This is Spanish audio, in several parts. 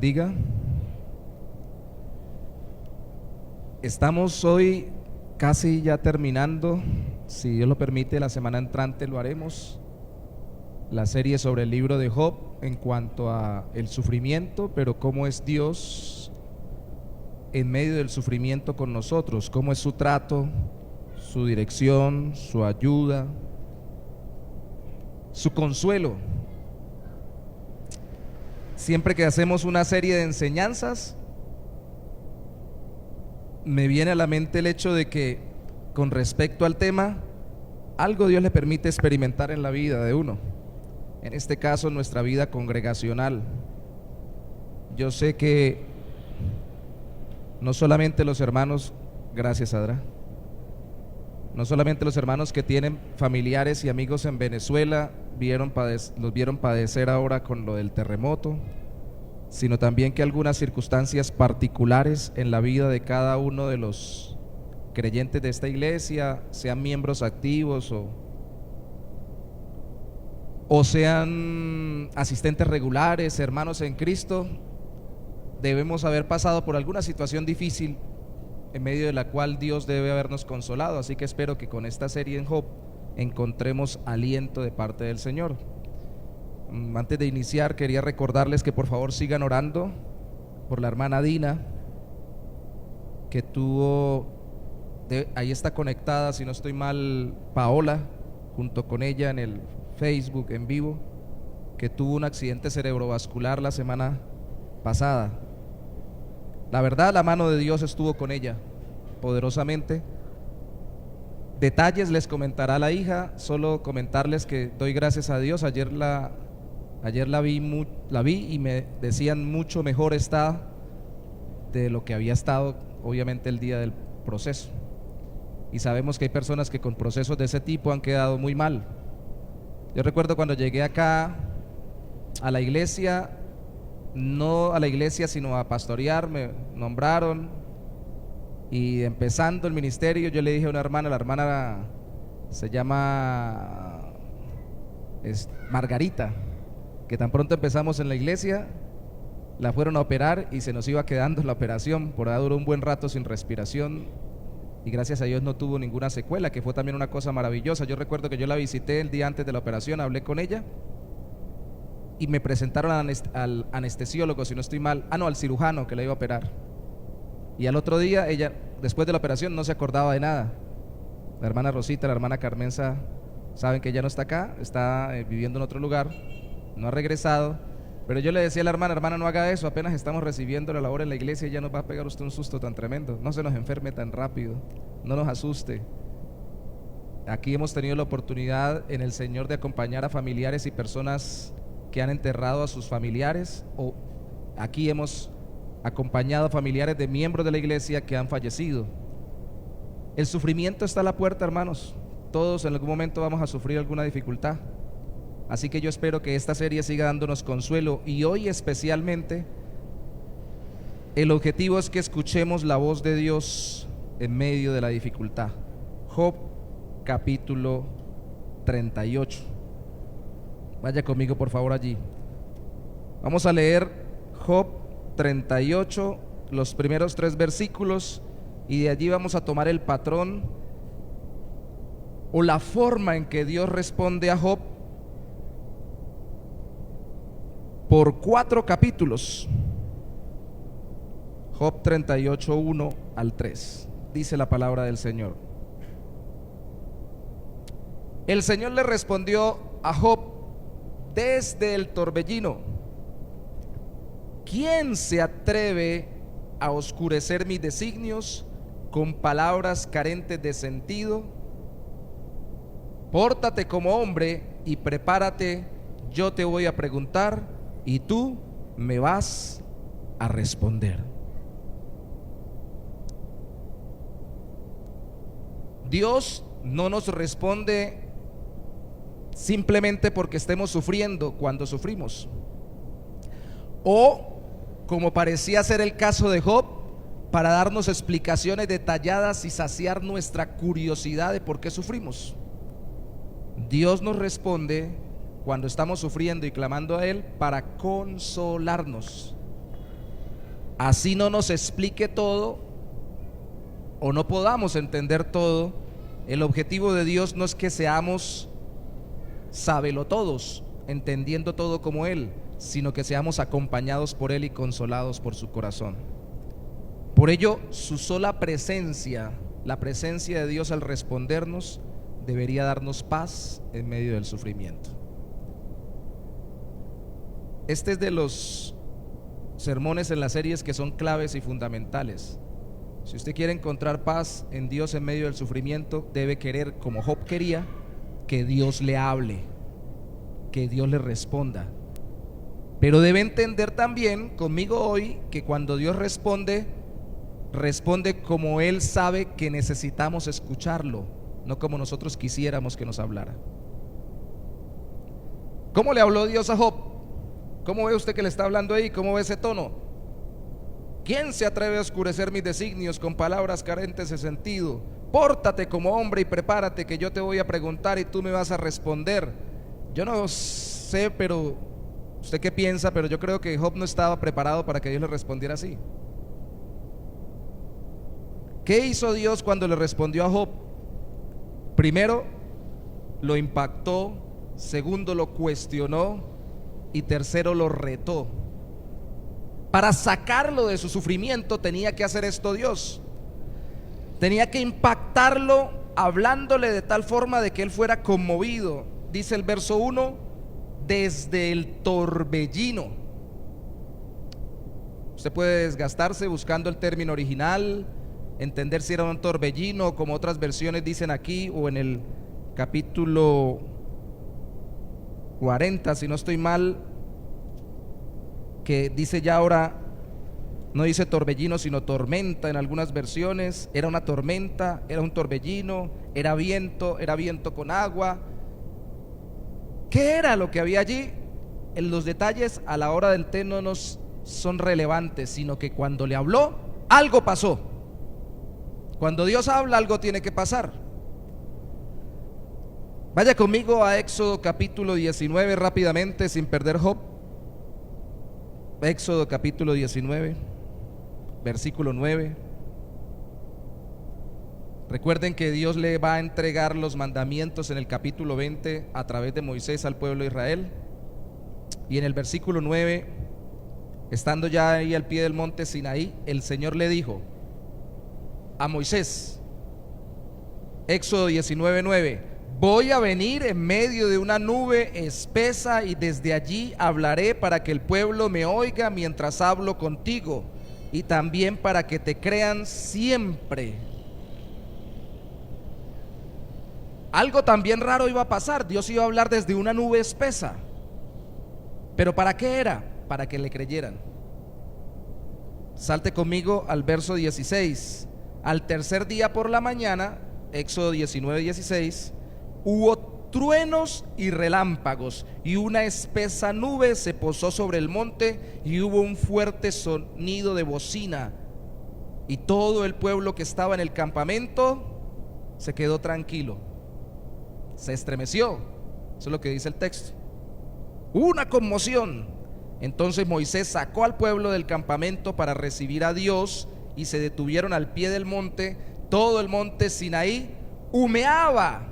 Diga, estamos hoy casi ya terminando, si Dios lo permite, la semana entrante lo haremos, la serie sobre el libro de Job en cuanto a el sufrimiento, pero cómo es Dios en medio del sufrimiento con nosotros, cómo es su trato, su dirección, su ayuda, su consuelo. Siempre que hacemos una serie de enseñanzas, me viene a la mente el hecho de que con respecto al tema, algo Dios le permite experimentar en la vida de uno. En este caso, nuestra vida congregacional. Yo sé que no solamente los hermanos, gracias Adra, no solamente los hermanos que tienen familiares y amigos en Venezuela los vieron padecer ahora con lo del terremoto, sino también que algunas circunstancias particulares en la vida de cada uno de los creyentes de esta iglesia, sean miembros activos o sean asistentes regulares, hermanos en Cristo, debemos haber pasado por alguna situación difícil en medio de la cual Dios debe habernos consolado. Así que espero que con esta serie en Job encontremos aliento de parte del Señor. Antes de iniciar, quería recordarles que por favor sigan orando por la hermana Dina, que ahí está conectada, si no estoy mal, Paola, junto con ella en el Facebook en vivo, que tuvo un accidente cerebrovascular la semana pasada. La verdad, la mano de Dios estuvo con ella poderosamente. Detalles les comentará la hija, solo comentarles que doy gracias a Dios. Ayer la vi y me decían mucho mejor está de lo que había estado, obviamente, el día del proceso. Y sabemos que hay personas que con procesos de ese tipo han quedado muy mal. Yo recuerdo cuando llegué acá a la iglesia, no a la iglesia sino a pastorear, me nombraron y empezando el ministerio yo le dije a una hermana, la hermana se llama Margarita, que tan pronto empezamos en la iglesia la fueron a operar y se nos iba quedando la operación, por ahí duró un buen rato sin respiración y gracias a Dios no tuvo ninguna secuela, que fue también una cosa maravillosa. Yo recuerdo que yo la visité el día antes de la operación, hablé con ella y me presentaron al anestesiólogo, si no estoy mal, al cirujano que la iba a operar. Y al otro día ella, después de la operación, no se acordaba de nada. La hermana Rosita, la hermana Carmenza, saben que ella no está acá, está viviendo en otro lugar, no ha regresado. Pero yo le decía a la hermana, no haga eso, apenas estamos recibiendo la labor en la iglesia y ya nos va a pegar usted un susto tan tremendo. No se nos enferme tan rápido, no nos asuste. Aquí hemos tenido la oportunidad en el Señor de acompañar a familiares y personas que han enterrado a sus familiares, o aquí hemos acompañado a familiares de miembros de la iglesia que han fallecido. El sufrimiento está a la puerta, hermanos. Todos en algún momento vamos a sufrir alguna dificultad. Así que yo espero que esta serie siga dándonos consuelo, y hoy especialmente el objetivo es que escuchemos la voz de Dios en medio de la dificultad. Job capítulo 38. Vaya conmigo por favor allí. Vamos a leer Job 38, los primeros 3 versículos, y de allí vamos a tomar el patrón o la forma en que Dios responde a Job por 4 capítulos. Job 38, 1 al 3. Dice la palabra del Señor. El Señor le respondió a Job desde el torbellino: ¿quién se atreve a oscurecer mis designios con palabras carentes de sentido? Pórtate como hombre y prepárate, yo te voy a preguntar y tú me vas a responder. Dios no nos responde simplemente porque estemos sufriendo cuando sufrimos, o como parecía ser el caso de Job, para darnos explicaciones detalladas y saciar nuestra curiosidad de por qué sufrimos. Dios nos responde cuando estamos sufriendo y clamando a Él para consolarnos. Así no nos explique todo o no podamos entender todo, el objetivo de Dios no es que seamos sabelotodos, entendiendo todo como Él, sino que seamos acompañados por Él y consolados por su corazón. Por ello, su sola presencia, la presencia de Dios al respondernos, debería darnos paz en medio del sufrimiento. Este es de los sermones en las series que son claves y fundamentales. Si usted quiere encontrar paz en Dios en medio del sufrimiento, debe querer, como Job quería, que Dios le hable, que Dios le responda. Pero debe entender también conmigo hoy que cuando Dios responde, responde como Él sabe que necesitamos escucharlo, no como nosotros quisiéramos que nos hablara. ¿Cómo le habló Dios a Job? ¿Cómo ve usted que le está hablando ahí? ¿Cómo ve ese tono? ¿Quién se atreve a oscurecer mis designios con palabras carentes de sentido? Pórtate como hombre y prepárate, que yo te voy a preguntar y tú me vas a responder. Yo no sé, pero ¿usted qué piensa? Pero yo creo que Job no estaba preparado para que Dios le respondiera así. ¿Qué hizo Dios cuando le respondió a Job? Primero, lo impactó. Segundo, lo cuestionó. Y tercero, lo retó. Para sacarlo de su sufrimiento tenía que hacer esto Dios. Tenía que impactarlo hablándole de tal forma de que él fuera conmovido. Dice el verso 1, desde el torbellino. Usted puede desgastarse buscando el término original, entender si era un torbellino, como otras versiones dicen aquí, o en el capítulo 40, si no estoy mal, que dice ya ahora, no dice torbellino sino tormenta en algunas versiones. Era una tormenta, era un torbellino, era viento con agua. ¿Qué era lo que había allí? En los detalles a la hora del té no nos son relevantes, sino que cuando le habló, algo pasó. Cuando Dios habla, algo tiene que pasar. Vaya conmigo a Éxodo capítulo 19 rápidamente, sin perder Job. Éxodo capítulo 19, versículo 9. Recuerden que Dios le va a entregar los mandamientos en el capítulo 20 a través de Moisés al pueblo de Israel. Y en el versículo 9, estando ya ahí al pie del monte Sinaí, el Señor le dijo a Moisés, Éxodo 19, 9: voy a venir en medio de una nube espesa y desde allí hablaré para que el pueblo me oiga mientras hablo contigo y también para que te crean siempre. Algo también raro iba a pasar. Dios iba a hablar desde una nube espesa. ¿Pero para qué era? Para que le creyeran. Salte conmigo al verso 16. Al tercer día por la mañana, Éxodo 19, 16, hubo truenos y relámpagos, y una espesa nube se posó sobre el monte, y hubo un fuerte sonido de bocina, y todo el pueblo que estaba en el campamento se quedó tranquilo, se estremeció. Eso es lo que dice el texto. Hubo una conmoción. Entonces Moisés sacó al pueblo del campamento para recibir a Dios, y se detuvieron al pie del monte. Todo el monte Sinaí humeaba.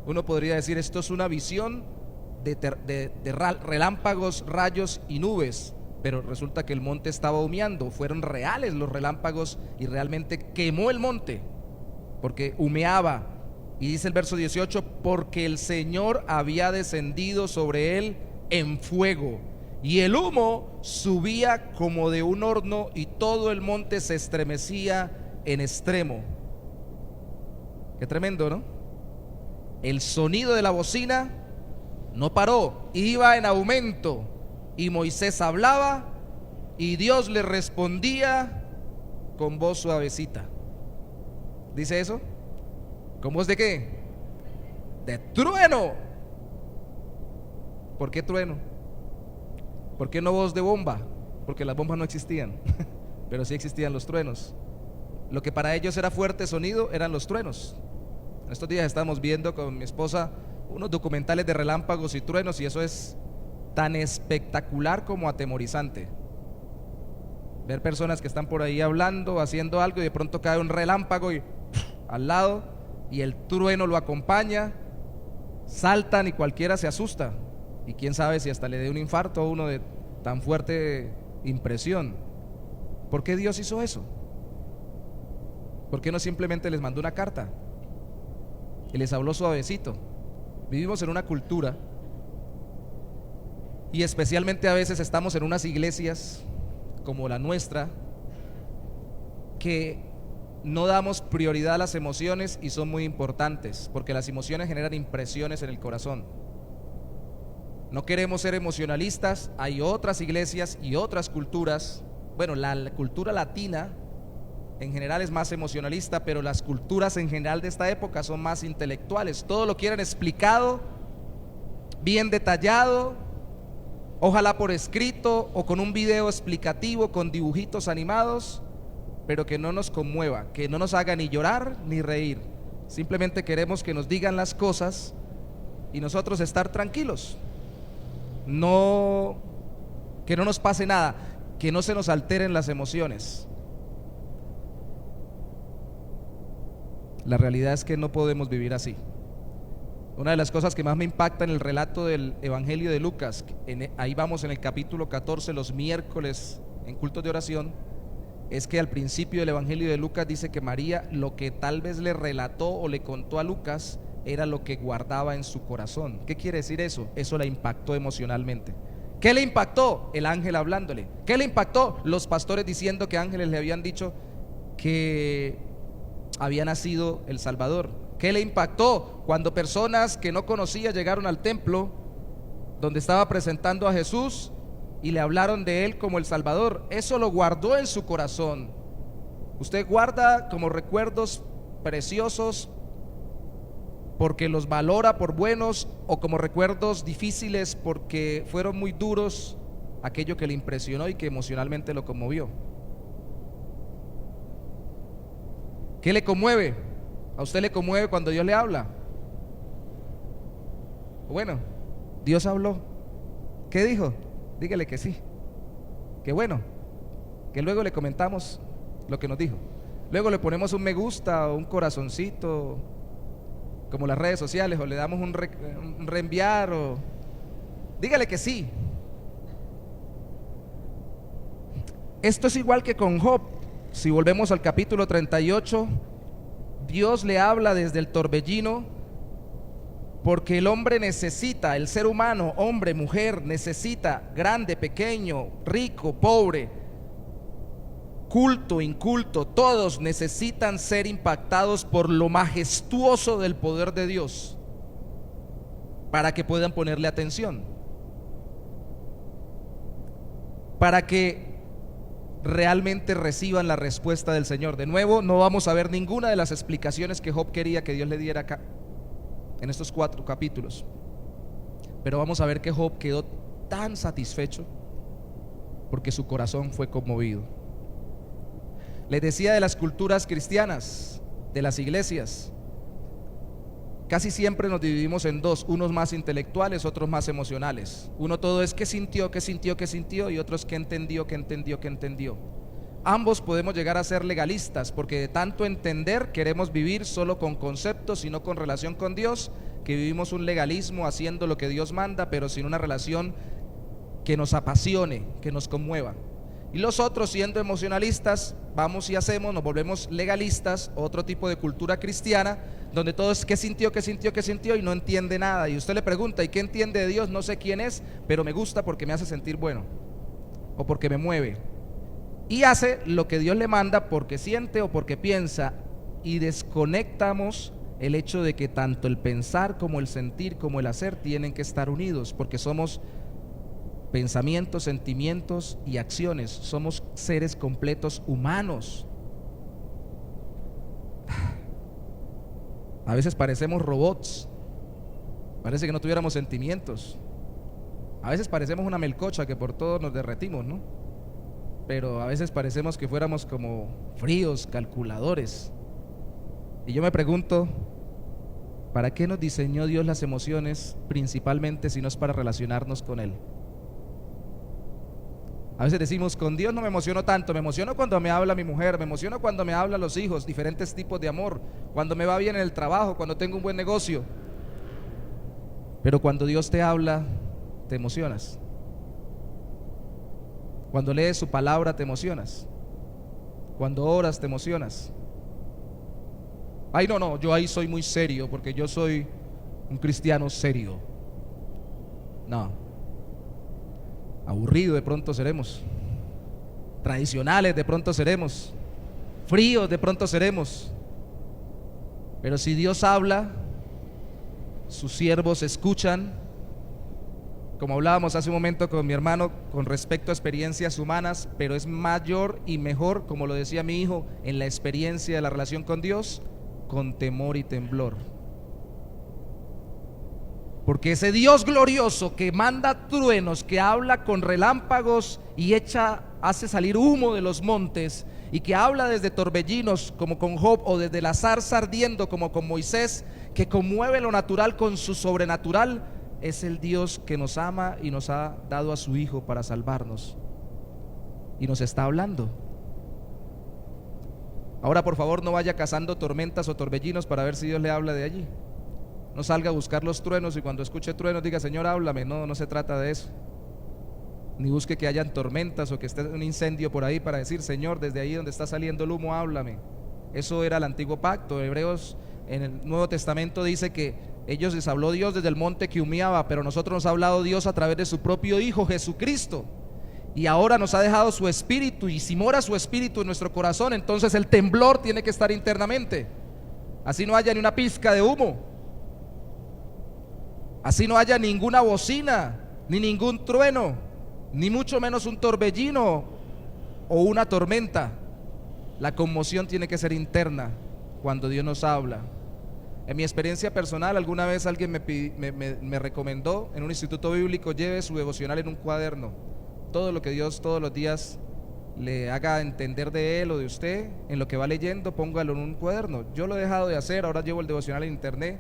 Uno podría decir, esto es una visión de relámpagos, rayos y nubes, pero resulta que el monte estaba humeando. Fueron reales los relámpagos y realmente quemó el monte porque humeaba. Y dice el verso 18, porque el Señor había descendido sobre él en fuego, y el humo subía como de un horno, y todo el monte se estremecía en extremo. Qué tremendo, ¿no? El sonido de la bocina no paró, iba en aumento, y Moisés hablaba y Dios le respondía con voz suavecita. ¿Dice eso? ¿Con voz de qué? De trueno. ¿Por qué trueno? ¿Por qué no voz de bomba? Porque las bombas no existían, pero sí existían los truenos. Lo que para ellos era fuerte sonido eran los truenos. En estos días estamos viendo con mi esposa unos documentales de relámpagos y truenos, y eso es tan espectacular como atemorizante. Ver personas que están por ahí hablando, haciendo algo y de pronto cae un relámpago y al lado y el trueno lo acompaña, saltan y cualquiera se asusta y quién sabe si hasta le dé un infarto a uno de tan fuerte impresión. ¿Por qué Dios hizo eso? ¿Por qué no simplemente les mandó una carta y les habló suavecito? Vivimos en una cultura y especialmente a veces estamos en unas iglesias como la nuestra que no damos prioridad a las emociones y son muy importantes porque las emociones generan impresiones en el corazón. No queremos ser emocionalistas. Hay otras iglesias y otras culturas. Bueno, la cultura latina en general es más emocionalista, pero las culturas en general de esta época son más intelectuales. Todo lo quieren explicado, bien detallado, ojalá por escrito o con un video explicativo, con dibujitos animados, pero que no nos conmueva, que no nos haga ni llorar ni reír. Simplemente queremos que nos digan las cosas y nosotros estar tranquilos. No, que no nos pase nada, que no se nos alteren las emociones. La realidad es que no podemos vivir así. Una de las cosas que más me impacta en el relato del Evangelio de Lucas, ahí vamos en el capítulo 14 los miércoles en cultos de oración, es que al principio del Evangelio de Lucas dice que María lo que tal vez le relató o le contó a Lucas era lo que guardaba en su corazón. ¿Qué quiere decir eso? Eso la impactó emocionalmente. ¿Qué le impactó? El ángel hablándole. ¿Qué le impactó? Los pastores diciendo que ángeles le habían dicho que había nacido el Salvador. ¿Qué le impactó? Cuando personas que no conocía llegaron al templo donde estaba presentando a Jesús y le hablaron de él como el Salvador. Eso lo guardó en su corazón. Usted guarda como recuerdos preciosos porque los valora por buenos, o como recuerdos difíciles porque fueron muy duros aquello que le impresionó y que emocionalmente lo conmovió. ¿Qué le conmueve? ¿A usted le conmueve cuando Dios le habla? Bueno, Dios habló. ¿Qué dijo? Dígale que sí. Que bueno, que luego le comentamos lo que nos dijo. Luego le ponemos un me gusta o un corazoncito, como las redes sociales, o le damos un reenviar, o dígale que sí. Esto es igual que con Job. Si volvemos al capítulo 38, Dios le habla desde el torbellino, porque el hombre necesita, el ser humano, hombre, mujer, necesita, grande, pequeño, rico, pobre, culto, inculto, todos necesitan ser impactados por lo majestuoso del poder de Dios para que puedan ponerle atención, para que realmente reciban la respuesta del Señor. De nuevo, no vamos a ver ninguna de las explicaciones que Job quería que Dios le diera acá en estos 4 capítulos, pero vamos a ver que Job quedó tan satisfecho porque su corazón fue conmovido. Les decía de las culturas cristianas, de las iglesias, casi siempre nos dividimos en dos, unos más intelectuales, otros más emocionales. Uno todo es qué sintió, qué sintió, qué sintió, y otros qué entendió, qué entendió, qué entendió. Ambos podemos llegar a ser legalistas, porque de tanto entender queremos vivir solo con conceptos y no con relación con Dios, que vivimos un legalismo haciendo lo que Dios manda, pero sin una relación que nos apasione, que nos conmueva. Y los otros, siendo emocionalistas, vamos y hacemos, nos volvemos legalistas, otro tipo de cultura cristiana, donde todo es qué sintió, qué sintió, qué sintió, y no entiende nada. Y usted le pregunta, ¿y qué entiende de Dios? No sé quién es, pero me gusta porque me hace sentir bueno, o porque me mueve. Y hace lo que Dios le manda porque siente o porque piensa, y desconectamos el hecho de que tanto el pensar como el sentir como el hacer tienen que estar unidos, porque somos pensamientos, sentimientos y acciones. Somos seres completos humanos. A veces parecemos robots, parece que no tuviéramos sentimientos. A veces parecemos una melcocha que por todo nos derretimos, ¿no? Pero a veces parecemos que fuéramos como fríos, calculadores. Y yo me pregunto, ¿para qué nos diseñó Dios las emociones principalmente si no es para relacionarnos con Él? A veces decimos, con Dios no me emociono tanto, me emociono cuando me habla mi mujer, me emociono cuando me hablan los hijos, diferentes tipos de amor, cuando me va bien en el trabajo, cuando tengo un buen negocio. Pero cuando Dios te habla, te emocionas. Cuando lees su palabra, te emocionas. Cuando oras, te emocionas. Ay, no, yo ahí soy muy serio porque yo soy un cristiano serio. No. Aburrido de pronto seremos. Tradicionales de pronto seremos. Fríos de pronto seremos. Pero si Dios habla, sus siervos escuchan. Como hablábamos hace un momento con mi hermano con respecto a experiencias humanas, pero es mayor y mejor, como lo decía mi hijo, en la experiencia de la relación con Dios, con temor y temblor. Porque ese Dios glorioso que manda truenos, que habla con relámpagos y hace salir humo de los montes, y que habla desde torbellinos como con Job, o desde la zarza ardiendo como con Moisés, que conmueve lo natural con su sobrenatural, es el Dios que nos ama y nos ha dado a su Hijo para salvarnos. Y nos está hablando. Ahora, por favor, no vaya cazando tormentas o torbellinos para ver si Dios le habla de allí. No salga a buscar los truenos y cuando escuche truenos diga, Señor, háblame. No se trata de eso. Ni busque que hayan tormentas o que esté un incendio por ahí para decir, Señor, desde ahí donde está saliendo el humo, háblame. Eso era el antiguo pacto. Hebreos en el Nuevo Testamento dice que ellos les habló Dios desde el monte que humeaba, pero nosotros nos ha hablado Dios a través de su propio Hijo Jesucristo. Y ahora nos ha dejado su espíritu, y si mora su espíritu en nuestro corazón, entonces el temblor tiene que estar internamente. Así no haya ni una pizca de humo, así no haya ninguna bocina, ni ningún trueno, ni mucho menos un torbellino o una tormenta. La conmoción tiene que ser interna cuando Dios nos habla. En mi experiencia personal, alguna vez alguien me recomendó en un instituto bíblico, lleve su devocional en un cuaderno. Todo lo que Dios todos los días le haga entender de él o de usted, en lo que va leyendo, póngalo en un cuaderno. Yo lo he dejado de hacer, ahora llevo el devocional en internet.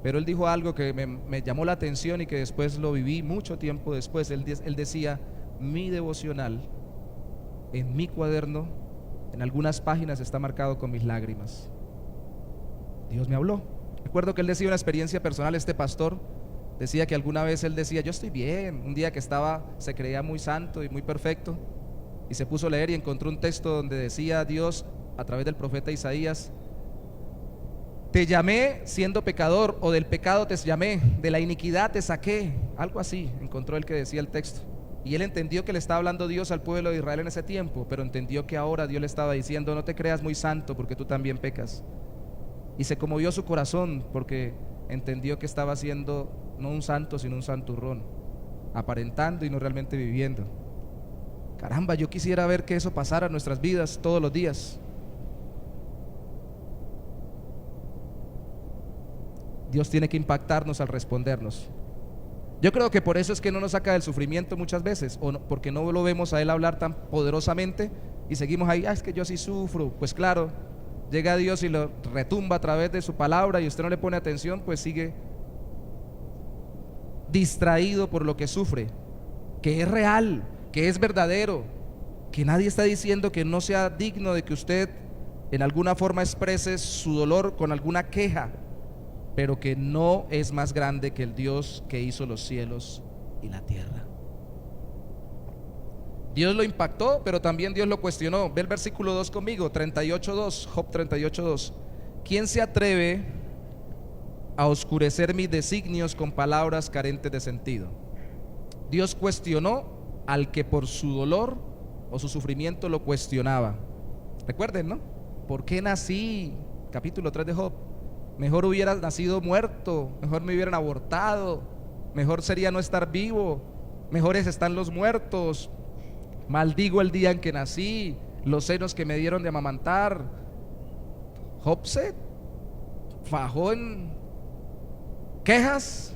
Pero él dijo algo que me llamó la atención y que después lo viví mucho tiempo después. Él decía, mi devocional en mi cuaderno, en algunas páginas está marcado con mis lágrimas. Dios me habló. Recuerdo que él decía una experiencia personal, este pastor decía que alguna vez él decía, yo estoy bien. Un día que se creía muy santo y muy perfecto, y se puso a leer y encontró un texto donde decía Dios a través del profeta Isaías, te llamé siendo pecador, o del pecado te llamé, de la iniquidad te saqué. Algo así encontró él que decía el texto. Y él entendió que le estaba hablando Dios al pueblo de Israel en ese tiempo, pero entendió que ahora Dios le estaba diciendo, no te creas muy santo porque tú también pecas. Y se conmovió su corazón porque entendió que estaba siendo no un santo sino un santurrón, aparentando y no realmente viviendo. Caramba, yo quisiera ver que eso pasara en nuestras vidas todos los días. Dios tiene que impactarnos al respondernos. Yo creo que por eso es que no nos saca del sufrimiento muchas veces, o no, porque no lo vemos a Él hablar tan poderosamente y seguimos ahí, es que yo sí sufro. Pues claro, llega Dios y lo retumba a través de su palabra y usted no le pone atención, pues sigue distraído por lo que sufre, que es real, que es verdadero, que nadie está diciendo que no sea digno de que usted en alguna forma exprese su dolor con alguna queja, pero que no es más grande que el Dios que hizo los cielos y la tierra. Dios lo impactó, pero también Dios lo cuestionó. Ve el versículo 2 conmigo, 38:2, Job 38:2. ¿Quién se atreve a oscurecer mis designios con palabras carentes de sentido? Dios cuestionó al que por su dolor o su sufrimiento lo cuestionaba. Recuerden, ¿no? ¿Por qué nací? Capítulo 3 de Job. Mejor hubiera nacido muerto, mejor me hubieran abortado, mejor sería no estar vivo, mejores están los muertos. Maldigo el día en que nací, los senos que me dieron de amamantar. Job se fajó en quejas.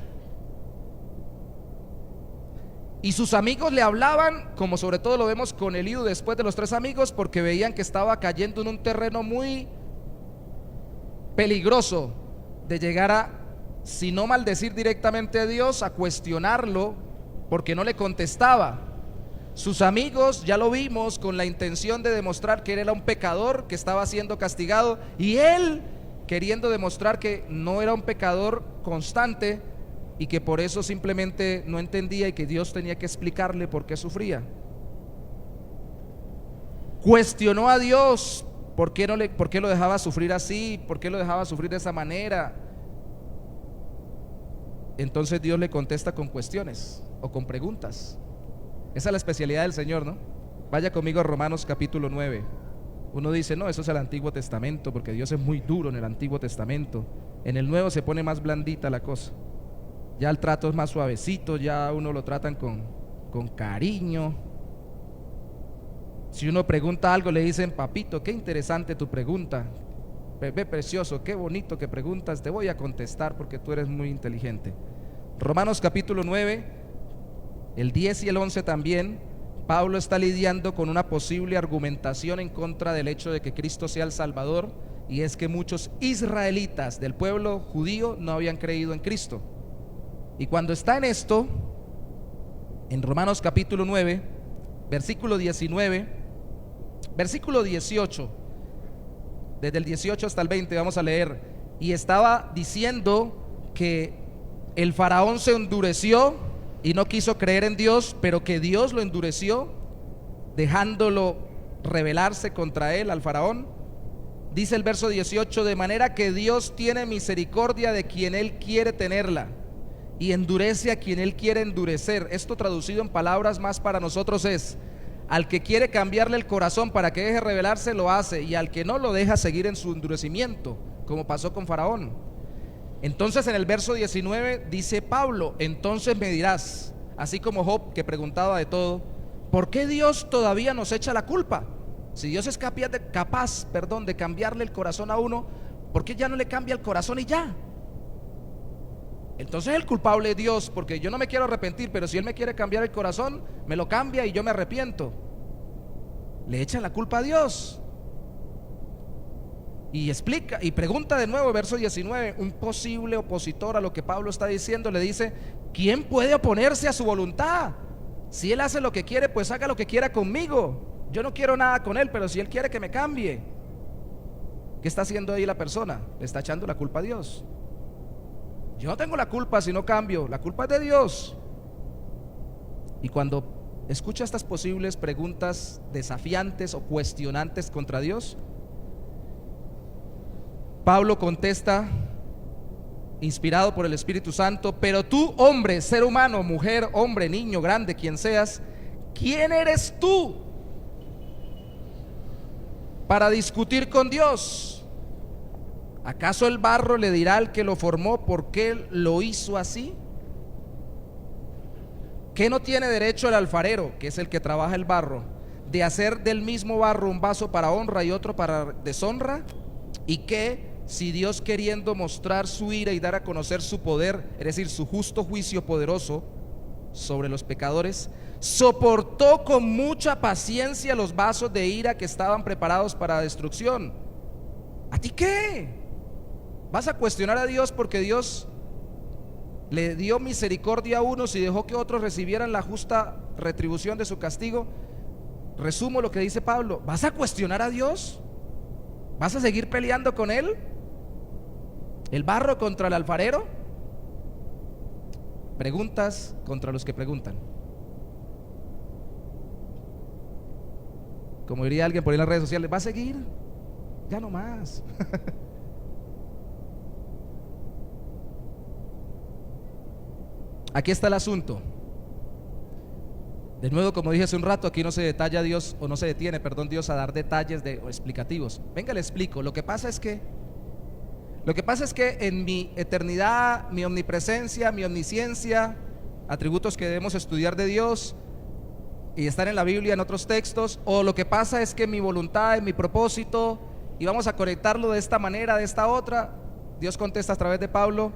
Y sus amigos le hablaban, como sobre todo lo vemos con Eliú después de los 3 amigos, porque veían que estaba cayendo en un terreno muy peligroso de llegar a, si no maldecir directamente a Dios, a cuestionarlo porque no le contestaba. Sus amigos, ya lo vimos, con la intención de demostrar que él era un pecador, que estaba siendo castigado, y él queriendo demostrar que no era un pecador constante y que por eso simplemente no entendía y que Dios tenía que explicarle por qué sufría. Cuestionó a Dios por qué lo dejaba sufrir así, por qué lo dejaba sufrir de esa manera. Entonces Dios le contesta con cuestiones o con preguntas. Esa es la especialidad del Señor, ¿no? Vaya conmigo a Romanos capítulo 9. Uno dice, no, eso es el Antiguo Testamento, porque Dios es muy duro en el Antiguo Testamento. En el Nuevo se pone más blandita la cosa. Ya el trato es más suavecito, ya uno lo tratan con cariño. Si uno pregunta algo, le dicen, papito, qué interesante tu pregunta. Bebé precioso, qué bonito que preguntas, te voy a contestar porque tú eres muy inteligente. Romanos capítulo 9. El 10 y el 11 también, Pablo está lidiando con una posible argumentación en contra del hecho de que Cristo sea el Salvador, y es que muchos israelitas del pueblo judío no habían creído en Cristo. Y cuando está en esto, en Romanos capítulo 9, versículo 19, versículo 18, desde el 18 hasta el 20 vamos a leer, y estaba diciendo que el faraón se endureció y no quiso creer en Dios, pero que Dios lo endureció, dejándolo rebelarse contra él, al faraón. Dice el verso 18, de manera que Dios tiene misericordia de quien él quiere tenerla y endurece a quien él quiere endurecer. Esto traducido en palabras más para nosotros es, al que quiere cambiarle el corazón para que deje rebelarse, lo hace, y al que no, lo deja seguir en su endurecimiento, como pasó con faraón. Entonces en el verso 19 dice Pablo, entonces me dirás, así como Job, que preguntaba de todo, ¿por qué Dios todavía nos echa la culpa? Si Dios es capaz de cambiarle el corazón a uno, ¿por qué ya no le cambia el corazón y ya? Entonces el culpable es Dios, porque yo no me quiero arrepentir, pero si Él me quiere cambiar el corazón, me lo cambia y yo me arrepiento. Le echan la culpa a Dios. Y explica y pregunta de nuevo, verso 19, un posible opositor a lo que Pablo está diciendo, le dice, ¿quién puede oponerse a su voluntad? Si Él hace lo que quiere, pues haga lo que quiera conmigo. Yo no quiero nada con Él, pero si Él quiere que me cambie. ¿Qué está haciendo ahí la persona? Le está echando la culpa a Dios. Yo no tengo la culpa si no cambio, la culpa es de Dios. Y cuando escucha estas posibles preguntas desafiantes o cuestionantes contra Dios, Pablo contesta, inspirado por el Espíritu Santo, pero tú, hombre, ser humano, mujer, hombre, niño, grande, quien seas, ¿quién eres tú para discutir con Dios? ¿Acaso el barro le dirá al que lo formó por qué lo hizo así? ¿Qué no tiene derecho el alfarero, que es el que trabaja el barro, de hacer del mismo barro un vaso para honra y otro para deshonra? ¿Y qué si Dios, queriendo mostrar su ira y dar a conocer su poder, es decir, su justo juicio poderoso sobre los pecadores, soportó con mucha paciencia los vasos de ira que estaban preparados para destrucción? ¿A ti qué? ¿Vas a cuestionar a Dios porque Dios le dio misericordia a unos y dejó que otros recibieran la justa retribución de su castigo? Resumo lo que dice Pablo. ¿Vas a cuestionar a Dios? ¿Vas a seguir peleando con Él? ¿El barro contra el alfarero? Preguntas contra los que preguntan. Como diría alguien por ahí en las redes sociales, ¿va a seguir? Ya no más. Aquí está el asunto. De nuevo, como dije hace un rato, aquí no se detalla Dios, o no se detiene, perdón, Dios a dar detalles o explicativos. Venga, le explico. Lo que pasa es que en mi eternidad, mi omnipresencia, mi omnisciencia, atributos que debemos estudiar de Dios y están en la Biblia, en otros textos, o lo que pasa es que mi voluntad, en mi propósito, y vamos a conectarlo de esta manera, de esta otra, Dios contesta a través de Pablo,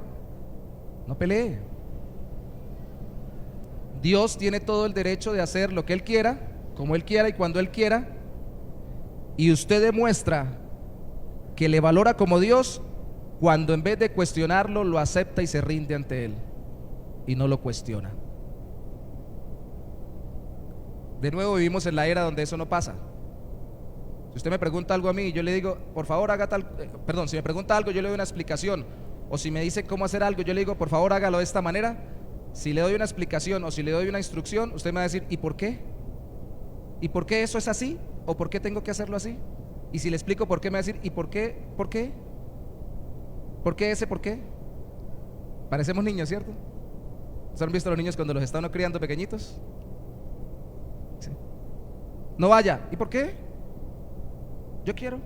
no pelee. Dios tiene todo el derecho de hacer lo que Él quiera, como Él quiera y cuando Él quiera, y usted demuestra que le valora como Dios cuando en vez de cuestionarlo lo acepta y se rinde ante Él y no lo cuestiona. De nuevo vivimos en la era donde eso no pasa. Si usted me pregunta algo a mí y yo le digo, por favor haga tal, perdón, si me pregunta algo yo le doy una explicación, o si me dice cómo hacer algo yo le digo, por favor hágalo de esta manera. Si le doy una explicación o si le doy una instrucción, usted me va a decir, ¿y por qué? ¿Y por qué eso es así? ¿O por qué tengo que hacerlo así? Y si le explico por qué, me va a decir, ¿y por qué? ¿Por qué? ¿Por qué ese por qué? Parecemos niños, ¿cierto? ¿Ustedes han visto a los niños cuando los están criando pequeñitos? Sí. No vaya. ¿Y por qué? Yo quiero.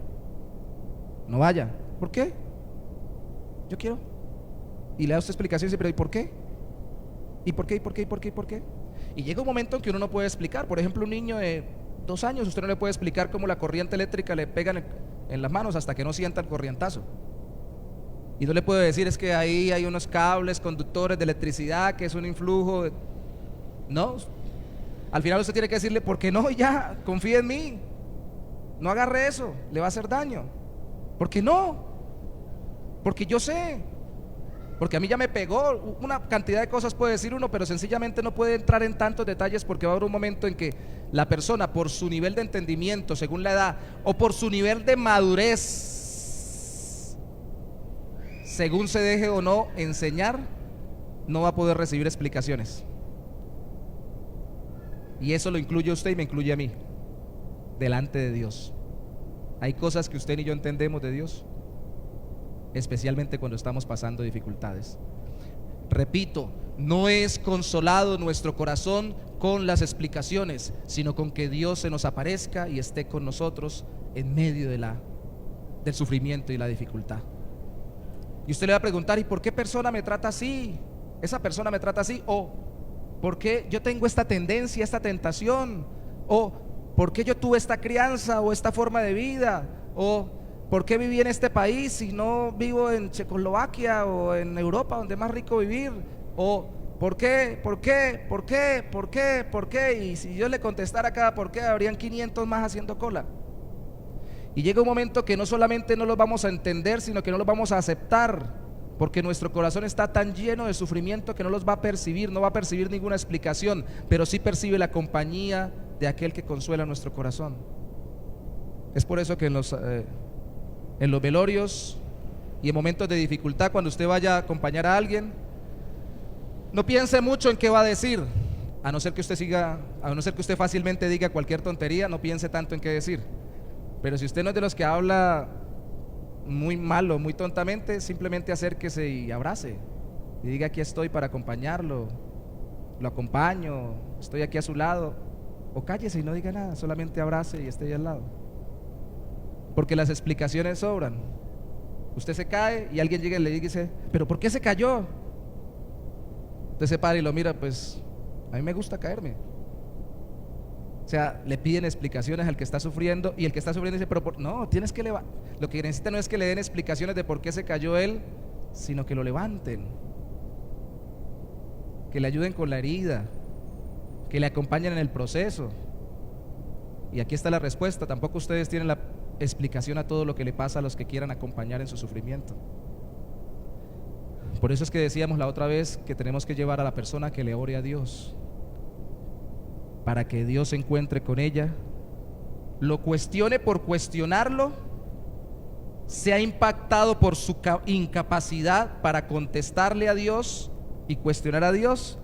No vaya. ¿Por qué? Yo quiero. Y le da usted explicación, pero ¿y por qué? ¿Y por qué? ¿Y por qué? ¿Y por qué? ¿Y por qué? Y llega un momento en que uno no puede explicar. Por ejemplo, un niño de 2 años, usted no le puede explicar cómo la corriente eléctrica le pega en las manos hasta que no sienta el corrientazo. Y no le puedo decir, es que ahí hay unos cables conductores de electricidad, que es un influjo. No. Al final usted tiene que decirle, ¿por qué no? Ya, confía en mí. No agarre eso, le va a hacer daño. ¿Por qué no? Porque yo sé. Porque a mí ya me pegó. Una cantidad de cosas puede decir uno, pero sencillamente no puede entrar en tantos detalles, porque va a haber un momento en que la persona, por su nivel de entendimiento, según la edad, o por su nivel de madurez, según se deje o no enseñar, no va a poder recibir explicaciones. Y eso lo incluye a usted y me incluye a mí, delante de Dios. Hay cosas que usted y yo entendemos de Dios, especialmente cuando estamos pasando dificultades. Repito, no es consolado nuestro corazón con las explicaciones, sino con que Dios se nos aparezca y esté con nosotros en medio del sufrimiento y la dificultad. Y usted le va a preguntar, ¿y por qué persona me trata así? Esa persona me trata así, o ¿por qué yo tengo esta tendencia, esta tentación? O ¿por qué yo tuve esta crianza o esta forma de vida? O ¿por qué viví en este país y no vivo en Checoslovaquia o en Europa, donde es más rico vivir? O ¿por qué? ¿Por qué? ¿Por qué? ¿Por qué? ¿Por qué? Y si yo le contestara cada por qué, habrían 500 más haciendo cola. Y llega un momento que no solamente no los vamos a entender, sino que no los vamos a aceptar, porque nuestro corazón está tan lleno de sufrimiento que no los va a percibir, no va a percibir ninguna explicación, pero sí percibe la compañía de aquel que consuela nuestro corazón. Es por eso que en los velorios y en momentos de dificultad, cuando usted vaya a acompañar a alguien, no piense mucho en qué va a decir, a no ser que usted fácilmente diga cualquier tontería, no piense tanto en qué decir. Pero si usted no es de los que habla muy malo, muy tontamente, simplemente acérquese y abrace y diga, aquí estoy para acompañarlo, lo acompaño, estoy aquí a su lado. O cállese y no diga nada, solamente abrace y esté ahí al lado, porque las explicaciones sobran. Usted se cae y alguien llega y le dice, ¿pero por qué se cayó? Usted se para y lo mira, pues a mí me gusta caerme. O sea, le piden explicaciones al que está sufriendo, y el que está sufriendo dice, pero no, tienes que levantar. Lo que necesita no es que le den explicaciones de por qué se cayó él, sino que lo levanten, que le ayuden con la herida, que le acompañen en el proceso. Y aquí está la respuesta: tampoco ustedes tienen la explicación a todo lo que le pasa a los que quieran acompañar en su sufrimiento. Por eso es que decíamos la otra vez que tenemos que llevar a la persona que le ore a Dios, para que Dios se encuentre con ella, lo cuestione por cuestionarlo, sea impactado por su incapacidad para contestarle a Dios y cuestionar a Dios,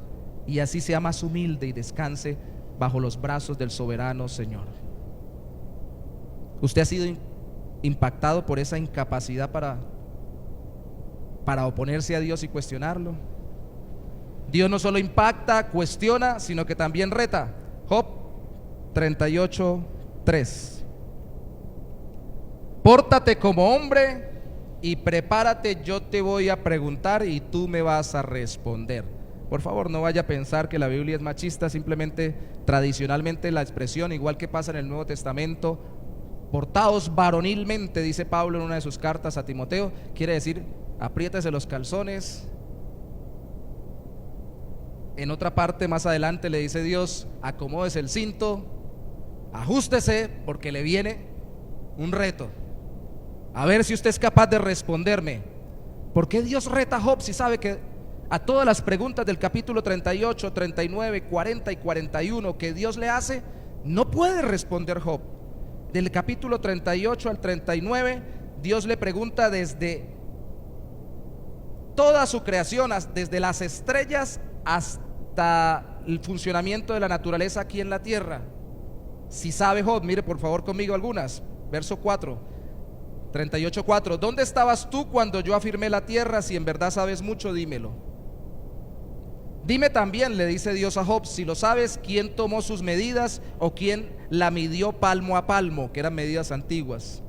y así sea más humilde y descanse bajo los brazos del soberano Señor. ¿Usted ha sido impactado por esa incapacidad para oponerse a Dios y cuestionarlo? Dios no solo impacta, cuestiona, sino que también reta. Job 38:3. Pórtate como hombre y prepárate, yo te voy a preguntar y tú me vas a responder. Por favor, no vaya a pensar que la Biblia es machista. Simplemente, tradicionalmente, la expresión, igual que pasa en el Nuevo Testamento, portaos varonilmente, dice Pablo en una de sus cartas a Timoteo, quiere decir apriétese los calzones. En otra parte más adelante le dice Dios, acomódese el cinto, ajústese, porque le viene un reto. A ver si usted es capaz de responderme. ¿Por qué Dios reta a Job si sabe que a todas las preguntas del capítulo 38, 39, 40 y 41 que Dios le hace, No puede responder Job. Del capítulo 38 al 39, Dios le pregunta desde toda su creación, desde las estrellas hasta el funcionamiento de la naturaleza aquí en la tierra. Si sabe Job, mire por favor conmigo algunas. Verso 4, 38:4. ¿Dónde estabas tú cuando yo afirmé la tierra? Si en verdad sabes mucho, dímelo. Dime también, le dice Dios a Job, si lo sabes, ¿quién tomó sus medidas o quién la midió palmo a palmo? Que eran medidas antiguas.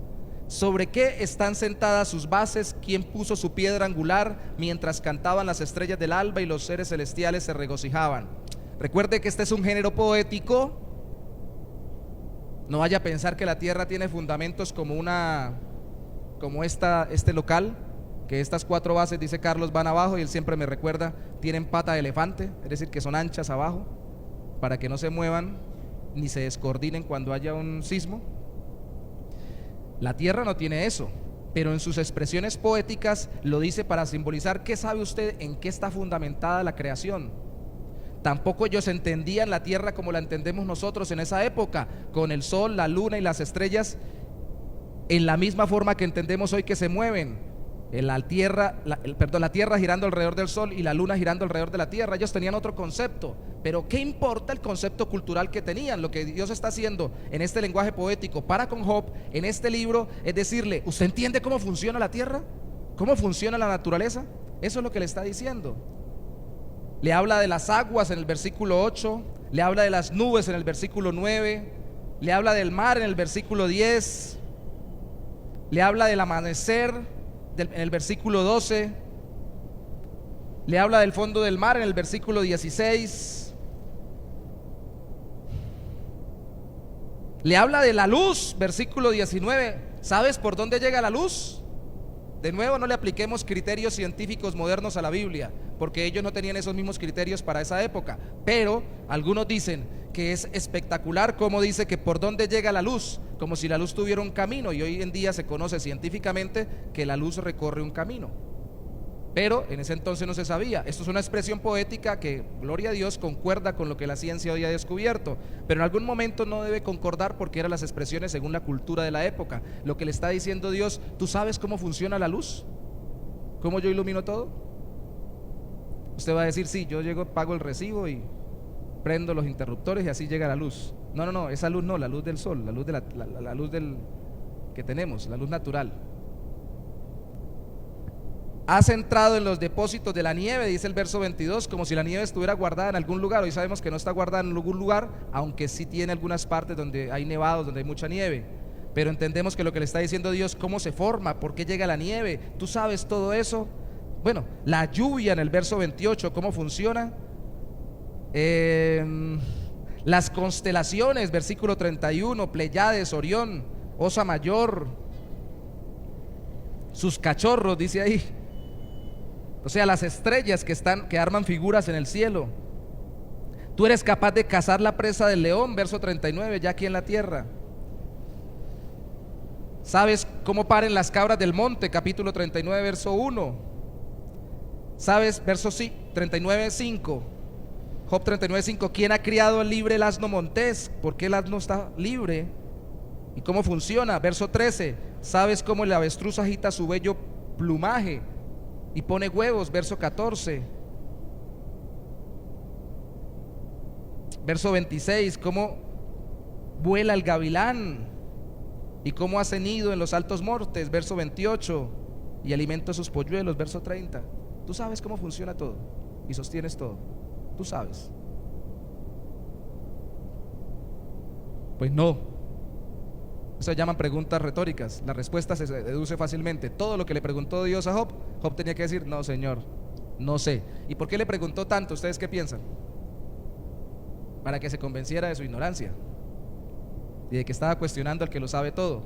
¿Sobre qué están sentadas sus bases? ¿Quién puso su piedra angular mientras cantaban las estrellas del alba y los seres celestiales se regocijaban? Recuerde que este es un género poético. No vaya a pensar que la tierra tiene fundamentos como este local, que estas 4 bases, dice Carlos, van abajo, y él siempre me recuerda, tienen pata de elefante, es decir, que son anchas abajo, para que no se muevan ni se descoordinen cuando haya un sismo. La tierra no tiene eso, pero en sus expresiones poéticas lo dice para simbolizar. ¿Qué sabe usted en qué está fundamentada la creación? Tampoco ellos entendían la tierra como la entendemos nosotros en esa época, con el sol, la luna y las estrellas en la misma forma que entendemos hoy que se mueven. La tierra girando alrededor del sol y la luna girando alrededor de la tierra. Ellos tenían otro concepto, pero ¿qué importa el concepto cultural que tenían? Lo que Dios está haciendo en este lenguaje poético para con Job, en este libro, es decirle: ¿usted entiende cómo funciona la tierra? ¿Cómo funciona la naturaleza? Eso es lo que le está diciendo. Le habla de las aguas en el versículo 8, le habla de las nubes en el versículo 9, le habla del mar en el versículo 10, le habla del amanecer en el versículo 12, le habla del fondo del mar en el versículo 16, le habla de la luz, versículo 19. ¿Sabes por dónde llega la luz? De nuevo, no le apliquemos criterios científicos modernos a la Biblia, porque ellos no tenían esos mismos criterios para esa época. Pero algunos dicen que es espectacular cómo dice que por dónde llega la luz, como si la luz tuviera un camino, y hoy en día se conoce científicamente que la luz recorre un camino, pero en ese entonces no se sabía. Esto es una expresión poética que, gloria a Dios, concuerda con lo que la ciencia hoy ha descubierto, pero en algún momento no debe concordar porque eran las expresiones según la cultura de la época. Lo que le está diciendo Dios: ¿tú sabes cómo funciona la luz? ¿Cómo yo ilumino todo? Usted va a decir: sí, yo llego, pago el recibo y prendo los interruptores y así llega la luz. No, esa luz no, la luz del sol, la luz la luz que tenemos, la luz natural. Has entrado en los depósitos de la nieve, dice el verso 22, como si la nieve estuviera guardada en algún lugar. Hoy sabemos que no está guardada en algún lugar, aunque sí tiene algunas partes donde hay nevados, donde hay mucha nieve. Pero entendemos que lo que le está diciendo Dios: ¿cómo se forma? ¿Por qué llega la nieve? ¿Tú sabes todo eso? Bueno, la lluvia en el verso 28, ¿cómo funciona? Las constelaciones, versículo 31, Pleiades, Orión, Osa Mayor, sus cachorros, dice ahí. O sea, las estrellas que arman figuras en el cielo. Tú eres capaz de cazar la presa del león, verso 39, ya aquí en la tierra. ¿Sabes cómo paren las cabras del monte? Capítulo 39, verso 1. ¿Sabes? Verso 39, 5. Job 39:5. ¿Quién ha criado libre el asno montés? ¿Por qué el asno está libre? ¿Y cómo funciona? Verso 13. ¿Sabes cómo el avestruz agita su bello plumaje y pone huevos? Verso 14. Verso 26. ¿Cómo vuela el gavilán y cómo hace nido en los altos montes? Verso 28. Y alimenta sus polluelos. Verso 30. Tú sabes cómo funciona todo y sostienes todo. Tú sabes. Pues no. Eso se llaman preguntas retóricas. La respuesta se deduce fácilmente. Todo lo que le preguntó Dios a Job, Job tenía que decir: no, Señor, no sé. ¿Y por qué le preguntó tanto? ¿Ustedes qué piensan? Para que se convenciera de su ignorancia y de que estaba cuestionando al que lo sabe todo.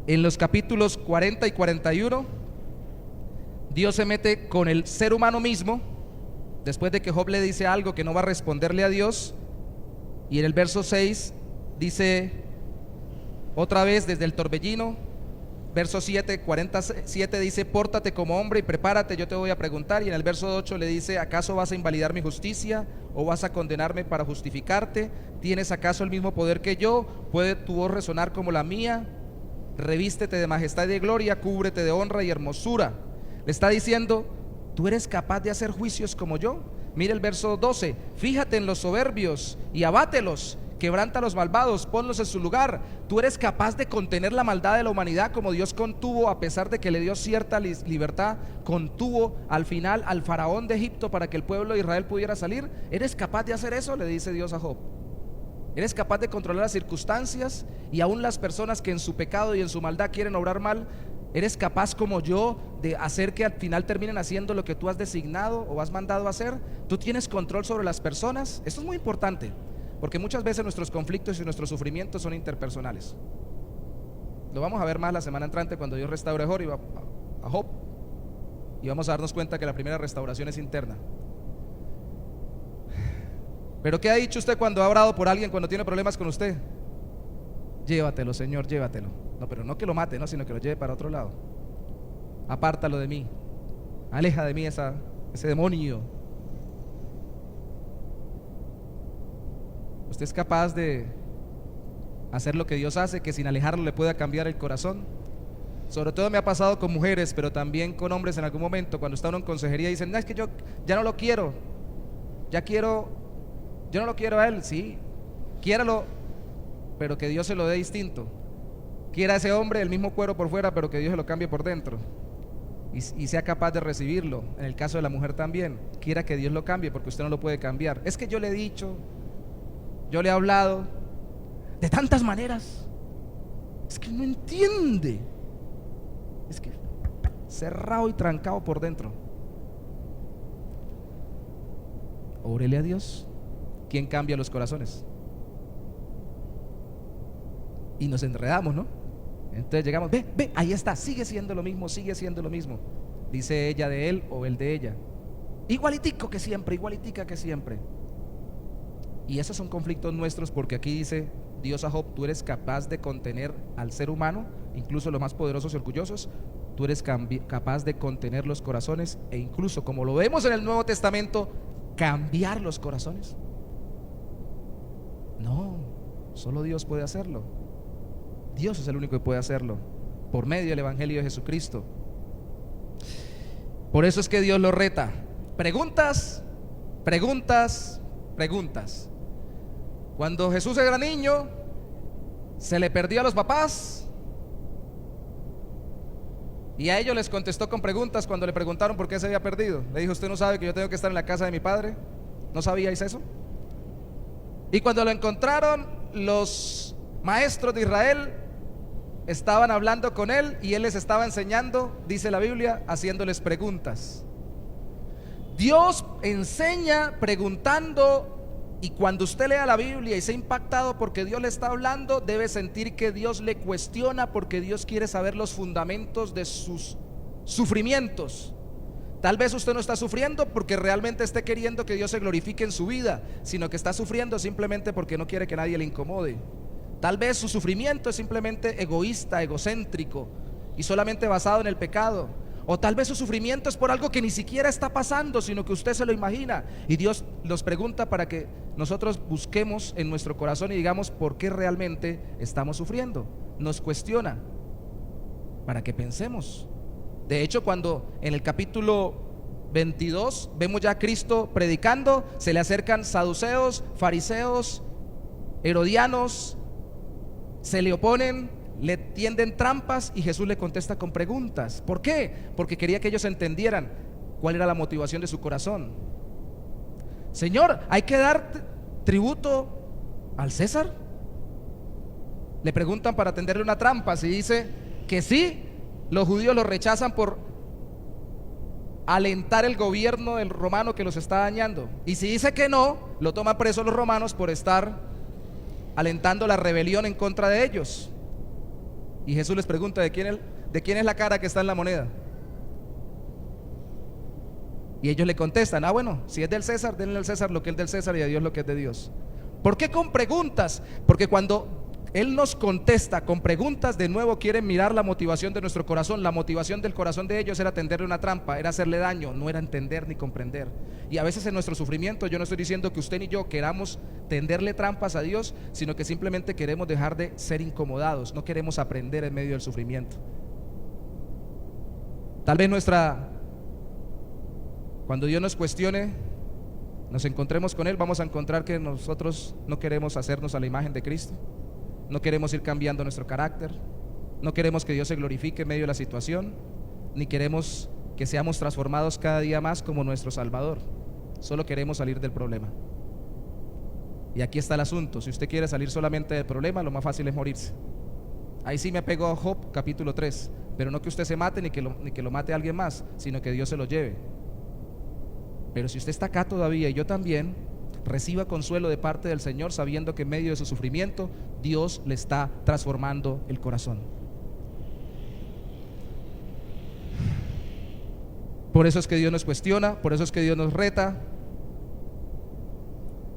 En los capítulos 40 y 41 Dios se mete con el ser humano mismo, después de que Job le dice algo que no va a responderle a Dios. Y en el verso 6 dice otra vez: desde el torbellino verso 7, 47 dice: pórtate como hombre y prepárate, yo te voy a preguntar. Y en el verso 8 le dice: ¿acaso vas a invalidar mi justicia o vas a condenarme para justificarte? ¿Tienes acaso el mismo poder que yo? ¿Puede tu voz resonar como la mía? Revístete de majestad y de gloria, cúbrete de honra y hermosura. Le está diciendo: ¿tú eres capaz de hacer juicios como yo? Mire el verso 12: fíjate en los soberbios y abátelos, quebranta a los malvados, ponlos en su lugar. Tú eres capaz de contener la maldad de la humanidad como Dios contuvo, a pesar de que le dio cierta libertad, contuvo al final al faraón de Egipto para que el pueblo de Israel pudiera salir. ¿Eres capaz de hacer eso?, le dice Dios a Job. ¿Eres capaz de controlar las circunstancias y aún las personas que en su pecado y en su maldad quieren obrar mal? ¿Eres capaz como yo de hacer que al final terminen haciendo lo que tú has designado o has mandado a hacer? ¿Tú tienes control sobre las personas? Esto es muy importante, porque muchas veces nuestros conflictos y nuestros sufrimientos son interpersonales. Lo vamos a ver más la semana entrante cuando Dios restaure a Job, y vamos a darnos cuenta que la primera restauración es interna. Pero ¿qué ha dicho usted cuando ha orado por alguien cuando tiene problemas con usted? Llévatelo, Señor, llévatelo. No, pero no que lo mate, no, sino que lo lleve para otro lado. Apártalo de mí, aleja de mí ese demonio. ¿Usted es capaz de hacer lo que Dios hace, que sin alejarlo le pueda cambiar el corazón? Sobre todo me ha pasado con mujeres, pero también con hombres en algún momento, cuando está uno en consejería y dicen: no, es que yo ya no lo quiero, yo no lo quiero a él. Sí, quiéralo, pero que Dios se lo dé distinto. Quiera a ese hombre el mismo cuero por fuera, pero que Dios se lo cambie por dentro, y sea capaz de recibirlo. En el caso de la mujer también, quiera que Dios lo cambie, porque usted no lo puede cambiar. Es que yo le he dicho, yo le he hablado de tantas maneras, es que no entiende, es que cerrado y trancado por dentro. Órele a Dios. ¿Quién cambia los corazones? Y nos enredamos, ¿no? Entonces llegamos: ve, ahí está, sigue siendo lo mismo, sigue siendo lo mismo. Dice ella de él o él de ella, igualitico que siempre, igualitica que siempre. Y esos son conflictos nuestros, porque aquí dice Dios a Job: tú eres capaz de contener al ser humano, incluso los más poderosos y orgullosos. Tú eres capaz de contener los corazones, e incluso, como lo vemos en el Nuevo Testamento, cambiar los corazones. No, solo Dios puede hacerlo. Dios es el único que puede hacerlo, por medio del Evangelio de Jesucristo. Por eso es que Dios lo reta. Preguntas, preguntas, preguntas. Cuando Jesús era niño, se le perdió a los papás, y a ellos les contestó con preguntas. Cuando le preguntaron por qué se había perdido, le dijo: ¿usted no sabe que yo tengo que estar en la casa de mi padre? ¿No sabíais eso? Y cuando lo encontraron, los maestros de Israel estaban hablando con él, y él les estaba enseñando, dice la Biblia, haciéndoles preguntas. Dios enseña preguntando, y cuando usted lea la Biblia y sea impactado porque Dios le está hablando, debe sentir que Dios le cuestiona, porque Dios quiere saber los fundamentos de sus sufrimientos. Tal vez usted no está sufriendo porque realmente esté queriendo que Dios se glorifique en su vida, sino que está sufriendo simplemente porque no quiere que nadie le incomode. Tal vez su sufrimiento es simplemente egoísta, egocéntrico y solamente basado en el pecado. O tal vez su sufrimiento es por algo que ni siquiera está pasando, sino que usted se lo imagina. Y Dios nos pregunta para que nosotros busquemos en nuestro corazón y digamos por qué realmente estamos sufriendo. Nos cuestiona para que pensemos. De hecho, cuando en el capítulo 22 vemos ya a Cristo predicando, se le acercan saduceos, fariseos, herodianos, se le oponen, le tienden trampas, y Jesús le contesta con preguntas. ¿Por qué? Porque quería que ellos entendieran cuál era la motivación de su corazón. Señor, ¿hay que dar tributo al César? Le preguntan para tenderle una trampa. Si dice que sí, los judíos lo rechazan por alentar el gobierno del romano que los está dañando. Y si dice que no, lo toman preso los romanos por estar alentando la rebelión en contra de ellos. Y Jesús les pregunta: ¿de quién es la cara que está en la moneda? Y ellos le contestan: bueno, si es del César, denle al César lo que es del César, y a Dios lo que es de Dios. ¿Por qué con preguntas? Porque cuando Él nos contesta con preguntas. De nuevo quieren mirar la motivación de nuestro corazón. La motivación del corazón de ellos era tenderle una trampa, era hacerle daño, no era entender ni comprender. Y a veces en nuestro sufrimiento, yo no estoy diciendo que usted ni yo queramos tenderle trampas a Dios, sino que simplemente queremos dejar de ser incomodados, no queremos aprender en medio del sufrimiento. Tal vez cuando Dios nos cuestione, nos encontremos con Él, vamos a encontrar que nosotros no queremos hacernos a la imagen de Cristo. No queremos ir cambiando nuestro carácter, no queremos que Dios se glorifique en medio de la situación, ni queremos que seamos transformados cada día más como nuestro Salvador. Solo queremos salir del problema. Y aquí está el asunto: si usted quiere salir solamente del problema, lo más fácil es morirse. Ahí sí me apego a Job capítulo 3, pero no que usted se mate ni que lo mate a alguien más, sino que Dios se lo lleve. Pero si usted está acá todavía, y yo también, reciba consuelo de parte del Señor, sabiendo que en medio de su sufrimiento Dios le está transformando el corazón. Por eso es que Dios nos cuestiona, por eso es que Dios nos reta.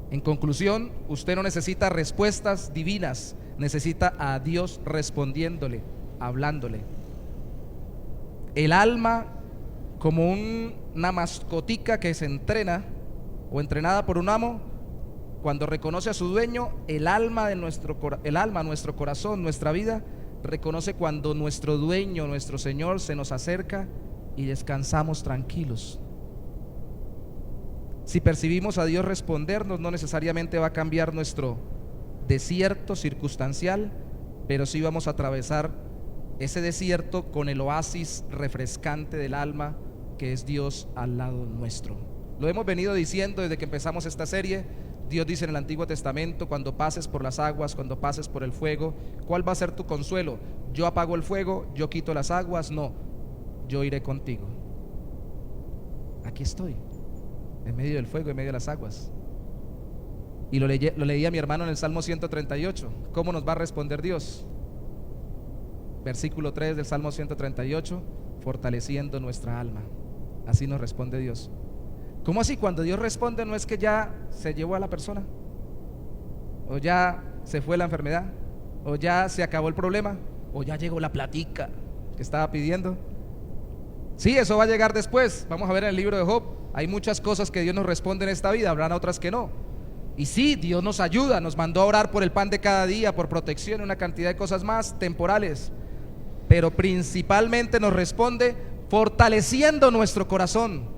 En conclusión, usted no necesita respuestas divinas, necesita a Dios respondiéndole, hablándole. El alma, como una mascotica que se entrena o entrenada por un amo, cuando reconoce a su dueño, el alma, nuestro corazón, nuestra vida, reconoce cuando nuestro dueño, nuestro Señor, se nos acerca y descansamos tranquilos. Si percibimos a Dios respondernos, no necesariamente va a cambiar nuestro desierto circunstancial, pero sí vamos a atravesar ese desierto con el oasis refrescante del alma, que es Dios al lado nuestro. Lo hemos venido diciendo desde que empezamos esta serie. Dios dice en el Antiguo Testamento: cuando pases por las aguas, cuando pases por el fuego, ¿cuál va a ser tu consuelo? ¿Yo apago el fuego? ¿Yo quito las aguas? No, yo iré contigo. Aquí estoy, en medio del fuego, en medio de las aguas. Y lo leía mi hermano en el Salmo 138. ¿Cómo nos va a responder Dios? Versículo 3 del Salmo 138: fortaleciendo nuestra alma. Así nos responde Dios. ¿Cómo así? Cuando Dios responde, no es que ya se llevó a la persona, o ya se fue la enfermedad, o ya se acabó el problema, o ya llegó la platica que estaba pidiendo. Sí, eso va a llegar después. Vamos a ver en el libro de Job. Hay muchas cosas que Dios nos responde en esta vida, habrán otras que no. Y sí, Dios nos ayuda, nos mandó a orar por el pan de cada día, por protección y una cantidad de cosas más temporales, pero principalmente nos responde fortaleciendo nuestro corazón,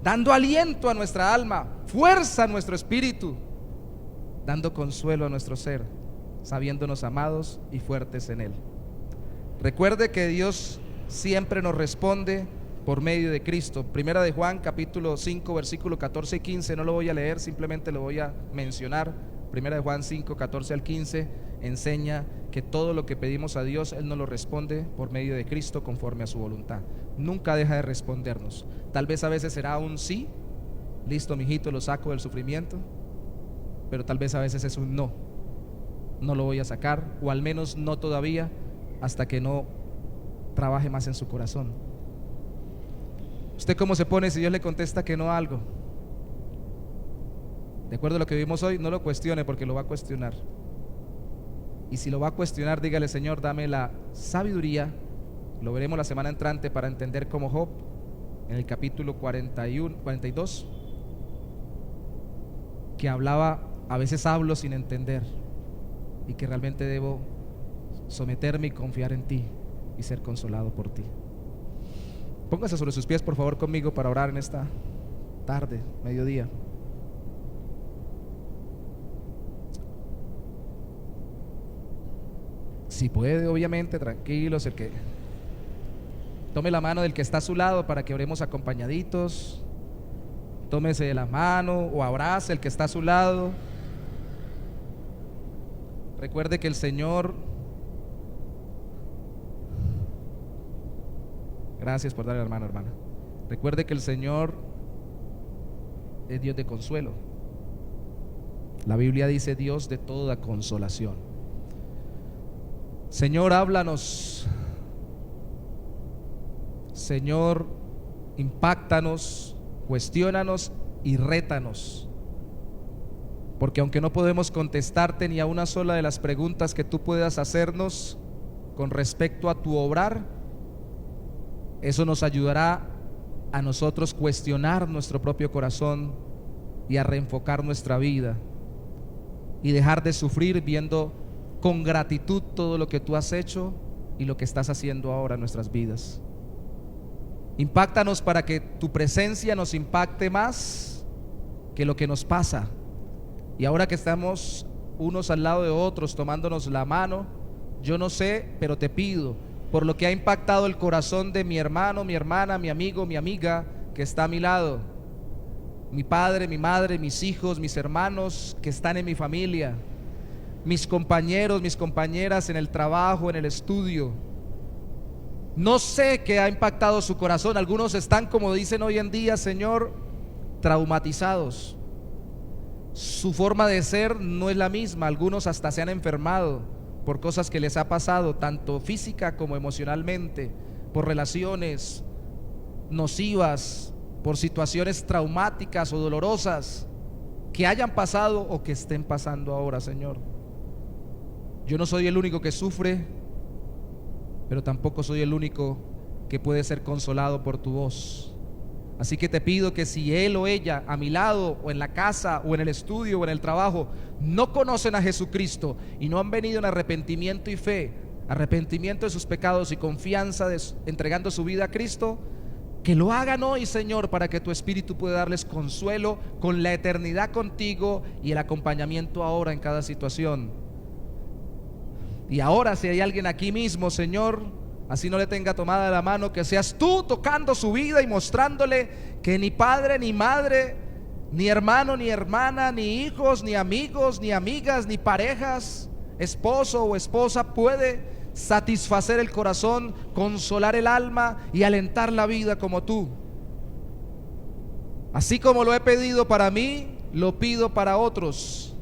dando aliento a nuestra alma, fuerza a nuestro espíritu, dando consuelo a nuestro ser, sabiéndonos amados y fuertes en Él. Recuerde que Dios siempre nos responde por medio de Cristo. Primera de Juan capítulo 5 versículo 14 y 15, no lo voy a leer, simplemente lo voy a mencionar. Primera de Juan 5, 14 al 15 enseña que todo lo que pedimos a Dios, Él nos lo responde por medio de Cristo conforme a su voluntad. Nunca deja de respondernos. Tal vez a veces será un sí, listo mijito, lo saco del sufrimiento, pero tal vez a veces es un no, no lo voy a sacar, o al menos no todavía, hasta que no trabaje más en su corazón. ¿Usted cómo se pone si Dios le contesta que no a algo? De acuerdo a lo que vimos hoy, no lo cuestione, porque lo va a cuestionar. Y si lo va a cuestionar, dígale: Señor, dame la sabiduría. Lo veremos la semana entrante, para entender como Job en el capítulo 42, que hablaba: a veces hablo sin entender, y que realmente debo someterme y confiar en ti y ser consolado por ti. Póngase sobre sus pies, por favor, conmigo, para orar en esta tarde, mediodía. Si puede, obviamente, tranquilos, el que tome la mano del que está a su lado para que oremos acompañaditos. Tómese de la mano o abrace el que está a su lado. Recuerde que el Señor, gracias por darle la mano, hermana. Recuerde que el Señor es Dios de consuelo. La Biblia dice: Dios de toda consolación. Señor, háblanos. Señor, impáctanos, cuestiónanos y rétanos, porque aunque no podemos contestarte ni a una sola de las preguntas que tú puedas hacernos con respecto a tu obrar, eso nos ayudará a nosotros cuestionar nuestro propio corazón y a reenfocar nuestra vida y dejar de sufrir viendo con gratitud todo lo que tú has hecho y lo que estás haciendo ahora en nuestras vidas. Impáctanos para que tu presencia nos impacte más que lo que nos pasa. Y ahora que estamos unos al lado de otros tomándonos la mano, yo no sé, pero te pido por lo que ha impactado el corazón de mi hermano, mi hermana, mi amigo, mi amiga que está a mi lado, mi padre, mi madre, mis hijos, mis hermanos que están en mi familia, mis compañeros, mis compañeras en el trabajo, en el estudio. No sé qué ha impactado su corazón. Algunos están, como dicen hoy en día, Señor, traumatizados. Su forma de ser no es la misma. Algunos hasta se han enfermado por cosas que les ha pasado, tanto física como emocionalmente, por relaciones nocivas, por situaciones traumáticas o dolorosas que hayan pasado o que estén pasando ahora, Señor. Yo no soy el único que sufre, pero tampoco soy el único que puede ser consolado por tu voz. Así que te pido que si él o ella a mi lado o en la casa o en el estudio o en el trabajo no conocen a Jesucristo y no han venido en arrepentimiento y fe, arrepentimiento de sus pecados y confianza entregando su vida a Cristo, que lo hagan hoy, Señor, para que tu Espíritu pueda darles consuelo con la eternidad contigo y el acompañamiento ahora en cada situación. Y ahora, si hay alguien aquí mismo, Señor, así no le tenga tomada la mano, que seas tú tocando su vida y mostrándole que ni padre, ni madre, ni hermano, ni hermana, ni hijos, ni amigos, ni amigas, ni parejas, esposo o esposa puede satisfacer el corazón, consolar el alma y alentar la vida como tú. Así como lo he pedido para mí, lo pido para otros.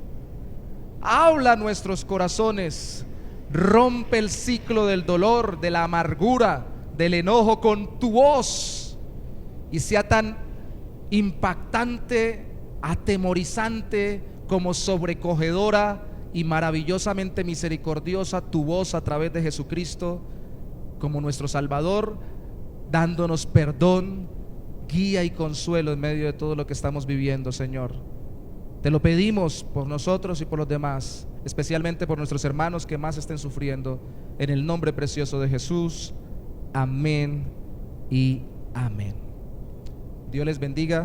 Habla a nuestros corazones. Rompe el ciclo del dolor, de la amargura, del enojo con tu voz, y sea tan impactante, atemorizante como sobrecogedora y maravillosamente misericordiosa tu voz a través de Jesucristo como nuestro Salvador, dándonos perdón, guía y consuelo en medio de todo lo que estamos viviendo, Señor. Te lo pedimos por nosotros y por los demás, especialmente por nuestros hermanos que más estén sufriendo, en el nombre precioso de Jesús. Amén y amén. Dios les bendiga.